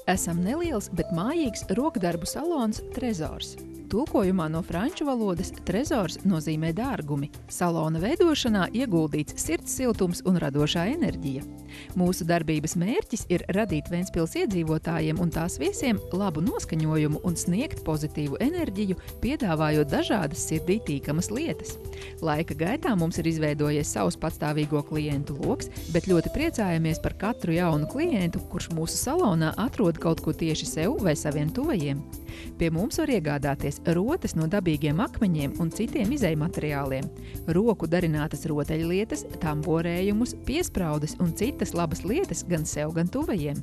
Esam neliels, bet mājīgs rokdarbu salons Trezors. Tulkojumā no franču valodas trezors nozīmē dārgumi. Salona veidošanā ieguldīts sirds siltums un radošā enerģija. Mūsu darbības mērķis ir radīt Ventspils iedzīvotājiem un tās viesiem labu noskaņojumu un sniegt pozitīvu enerģiju, piedāvājot dažādas sirdī tīkamas lietas. Laika gaitā mums ir izveidojies savs patstāvīgo klientu loks, bet ļoti priecājamies par katru jaunu klientu, kurš mūsu salonā atrod kaut ko tieši sev vai saviem tuvajiem. Pie mums var iegādāties rotas no dabīgiem akmeņiem un citiem izejmateriāliem, roku darinātas rotaļlietas, tamborējumus, piespraudes un citas labas lietas gan sev, gan tuvajiem.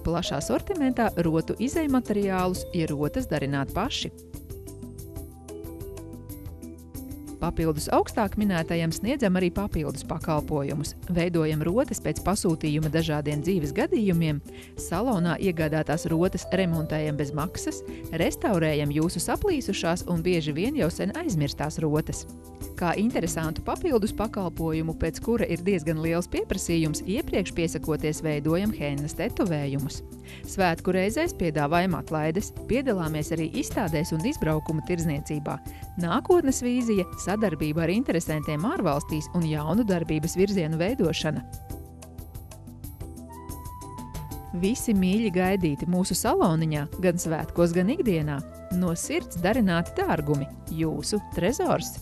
Plašā sortimentā rotu izejmateriālus ir rotas darināt paši. Papildus augstāk minētajam sniedzam arī papildus pakalpojumus. Veidojam rotas pēc pasūtījuma dažādiem dzīves gadījumiem, salonā iegādātās rotas remontējam bez maksas, restaurējam jūsu saplīsušās un bieži vien jau sen aizmirstās rotas. Kā interesantu papildus pakalpojumu, pēc kura ir diezgan liels pieprasījums, iepriekš piesakoties veidojam hennas tetovējumus. Svētku reizēs piedāvājam atlaides, piedalāmies arī izstādēs un izbraukuma tirdzniecībā. Nākotnes vīzija – sadarbība ar interesantiem ārvalstīs un jaunu darbības virzienu veidošana. Visi mīļi gaidīti mūsu saloniņā, gan svētkos, gan ikdienā. No sirds darināti dārgumi – jūsu Trezors.